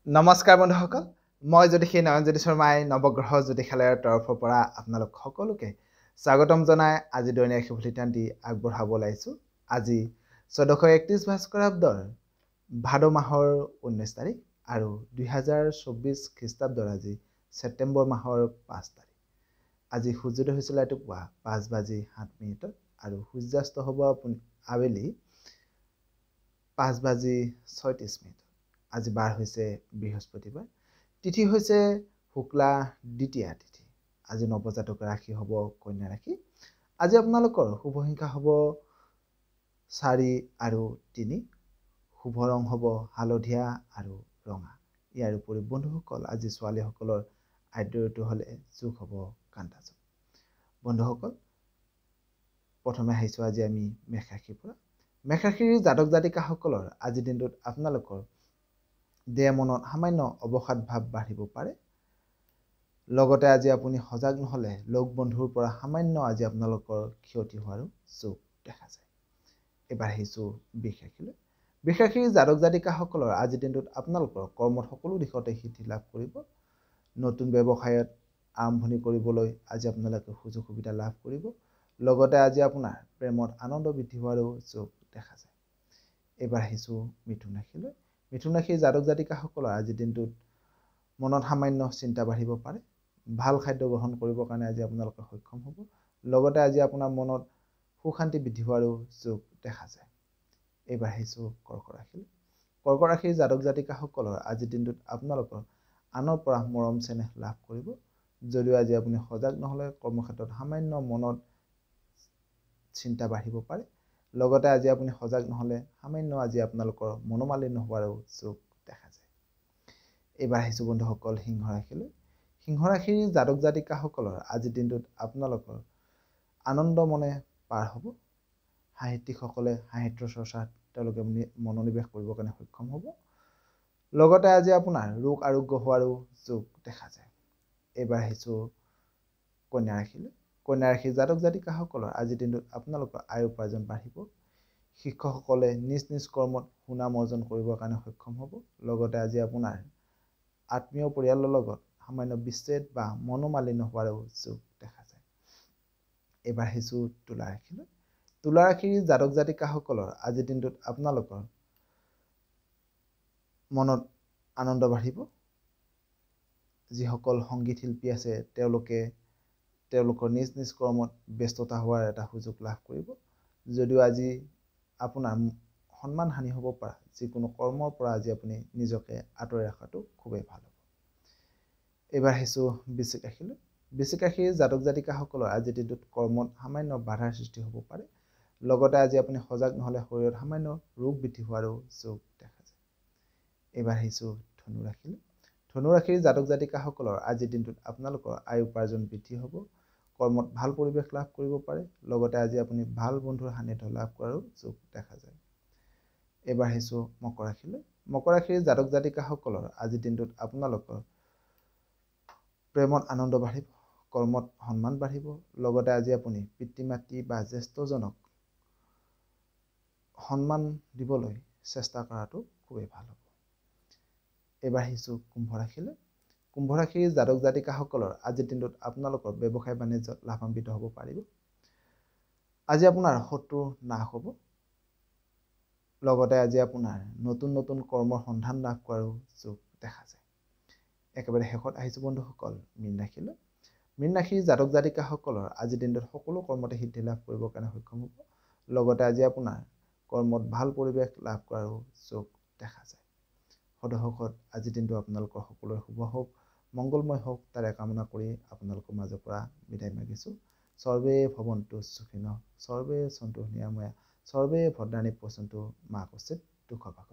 নমস্কাৰ বন্ধুসকল মই জ্যোতিষী নয়নজ্যোতি শৰ্মাই নৱগ্ৰহ জ্যোতিষালয়ৰ তৰফৰ পৰা আপোনালোক সকলোকে স্বাগতম জনাই আজি দৈনিক শুভলিতান দি আগবঢ়াব ওলাইছোঁ আজি 1431 ভাস্কৰাব্দৰ ভাদ মাহৰ 19 তাৰিখ আৰু 2024 খ্ৰীষ্টাব্দৰ আজি ছেপ্টেম্বৰ মাহৰ 5 তাৰিখ আজি সূৰ্যোদয় হৈছিল ৰাতিপুৱা 5:07 আৰু সূৰ্যাস্ত হ'ব আবেলি 5:36 আজি বাৰ হৈছে বৃহস্পতিবাৰ তিথি হৈছে শুক্লা দ্বিতীয়া তিথি আজি নৱজাতক ৰাশি হ'ব কন্যা ৰাশি আজি আপোনালোকৰ শুভ সংখ্যা হ'ব 4 আৰু 3 শুভ ৰং হ'ব হালধীয়া আৰু ৰঙা ইয়াৰ উপৰি বন্ধুসকল আজি ছোৱালীসকলৰ আদ্য ঋতু হ'লে যোগ হ'ব কান্তাযোগ বন্ধুসকল প্ৰথমে আহিছোঁ আজি আমি মেষ ৰাশিৰ পৰা মেষ ৰাশিৰ জাতক জাতিকাসকলৰ আজিৰ দিনটোত আপোনালোকৰ দেহ মনত সামান্য অৱসাদ ভাৱ বাঢ়িব পাৰে লগতে আজি আপুনি সজাগ নহ'লে লগ বন্ধুৰ পৰা সামান্য আজি আপোনালোকৰ ক্ষতি হোৱাৰো যোগ দেখা যায় এবাৰ আহিছোঁ বৃষ ৰাশিলৈ বৃষ ৰাশিৰ জাতক জাতিকাসকলৰ আজিৰ দিনটোত আপোনালোকৰ কৰ্মত সকলো দিশতে সিদ্ধি লাভ কৰিব নতুন ব্যৱসায়ত আৰম্ভণি কৰিবলৈ আজি আপোনালোকে সুযোগ সুবিধা লাভ কৰিব লগতে আজি আপোনাৰ প্ৰেমত আনন্দ বৃদ্ধি হোৱাৰো যোগ দেখা যায় এবাৰ আহিছোঁ মিথুন ৰাশিলৈ মিথুন ৰাশিৰ জাতক জাতিকাসকলৰ আজিৰ দিনটোত মনত সামান্য চিন্তা বাঢ়িব পাৰে ভাল খাদ্য গ্ৰহণ কৰিবৰ কাৰণে আজি আপোনালোকে সক্ষম হ'ব লগতে আজি আপোনাৰ মনত সুশান্তি বৃদ্ধি হোৱাৰো যোগ দেখা যায় এইবাৰ আহিছোঁ কৰ্কট ৰাশিলৈ কৰ্কট ৰাশিৰ জাতক জাতিকাসকলৰ আজিৰ দিনটোত আপোনালোকৰ আনৰ পৰা মৰম চেনেহ লাভ কৰিব যদিও আজি আপুনি সজাগ নহ'লে কৰ্মক্ষেত্ৰত সামান্য মনত চিন্তা বাঢ়িব পাৰে লগতে আজি আপুনি সজাগ নহ'লে সামান্য আজি আপোনালোকৰ মনোমালিন্য হোৱাৰো যোগ দেখা যায় এইবাৰ আহিছোঁ বন্ধুসকল সিংহ ৰাশিলৈ সিংহ ৰাশিৰ জাতক জাতিকাসকলৰ আজিৰ দিনটোত আপোনালোকৰ আনন্দ মনে পাৰ হ'ব সাহিত্যিকসকলে সাহিত্যৰ চৰ্চাত তেওঁলোকে মনোনিৱেশ কৰিবৰ কাৰণে সক্ষম হ'ব লগতে আজি আপোনাৰ ৰোগ আৰোগ্য হোৱাৰো যোগ দেখা যায় এইবাৰ আহিছোঁ কন্যা ৰাশিলৈ কন্যা ৰাশিৰ জাতক জাতিকাসকলৰ আজিৰ দিনটোত আপোনালোকৰ আয় উপাৰ্জন বাঢ়িব শিক্ষকসকলে নিজ নিজ কৰ্মত সুনাম অৰ্জন কৰিবৰ কাৰণে সক্ষম হ'ব লগতে আজি আপোনাৰ আত্মীয় পৰিয়ালৰ লগত সামান্য বিচ্ছেদ বা মনোমালিন্য হোৱাৰো যোগ দেখা যায় এইবাৰ আহিছোঁ তুলা ৰাশিলৈ তুলা ৰাশিৰ জাতক জাতিকাসকলৰ আজিৰ দিনটোত আপোনালোকৰ মনত আনন্দ বাঢ়িব যিসকল সংগীত শিল্পী আছে তেওঁলোকৰ নিজ নিজ কৰ্মত ব্যস্ততা হোৱাৰ এটা সুযোগ লাভ কৰিব যদিও আজি আপোনাৰ সন্মান হানি হ'ব পৰা যিকোনো কৰ্মৰ পৰা আজি আপুনি নিজকে আঁতৰাই ৰখাটো খুবেই ভাল হ'ব এইবাৰ আহিছোঁ বৃশ্চিক ৰাশিলৈ বৃশ্চিক ৰাশিৰ জাতক জাতিকাসকলৰ আজিৰ দিনটোত কৰ্মত সামান্য বাধাৰ সৃষ্টি হ'ব পাৰে লগতে আজি আপুনি সজাগ নহ'লে শৰীৰত সামান্য ৰোগ বৃদ্ধি হোৱাৰো যোগ দেখা যায় এইবাৰ আহিছোঁ ধনু ৰাশিলৈ ধনু ৰাশিৰ জাতক জাতিকাসকলৰ আজিৰ দিনটোত আপোনালোকৰ আয় উপাৰ্জন বৃদ্ধি হ'ব কৰ্মত ভাল পৰিৱেশ লাভ কৰিব পাৰে লগতে আজি আপুনি ভাল বন্ধুৰ সান্নিধ্য লাভ কৰাৰো যোগ দেখা যায় এইবাৰ আহিছোঁ মকৰ ৰাশিলৈ মকৰ ৰাশিৰ জাতক জাতিকাসকলৰ আজিৰ দিনটোত আপোনালোকৰ প্ৰেমত আনন্দ বাঢ়িব কৰ্মত সন্মান বাঢ়িব লগতে আজি আপুনি পিতৃ মাতৃ বা জ্যেষ্ঠজনক সন্মান দিবলৈ চেষ্টা কৰাটো খুবেই ভাল হ'ব এইবাৰ আহিছোঁ কুম্ভ ৰাশিলৈ কুম্ভ ৰাশিৰ জাতক জাতিকাসকলৰ আজিৰ দিনটোত আপোনালোকৰ ব্যৱসায় বাণিজ্যত লাভান্বিত হ'ব পাৰিব আজি আপোনাৰ শত্ৰু নাশ হ'ব লগতে আজি আপোনাৰ নতুন নতুন কৰ্মৰ সন্ধান লাভ কৰাৰো যোগ দেখা যায় একেবাৰে শেষত আহিছোঁ বন্ধুসকল মীন ৰাশিলৈ মীন ৰাশিৰ জাতক জাতিকাসকলৰ আজিৰ দিনটোত সকলো কৰ্মতে সিদ্ধি লাভ কৰিবৰ কাৰণে সক্ষম হ'ব লগতে আজি আপোনাৰ কৰ্মত ভাল পৰিৱেশ লাভ কৰাৰো যোগ দেখা যায় সদৌ আজিৰ দিনটো আপোনালোকৰ সকলোৰে শুভ হওক মংগলময় হওক তাৰে কামনা কৰি আপোনালোকৰ মাজৰ পৰা বিদায় মাগিছোঁ সৰ্বে ভৱন্তু সুখিনঃ সৰ্বে সন্তু নিৰাময়া সৰ্বে ভদ্ৰাণি পশ্যন্তু মা কশ্চিৎ দুঃখভাগ্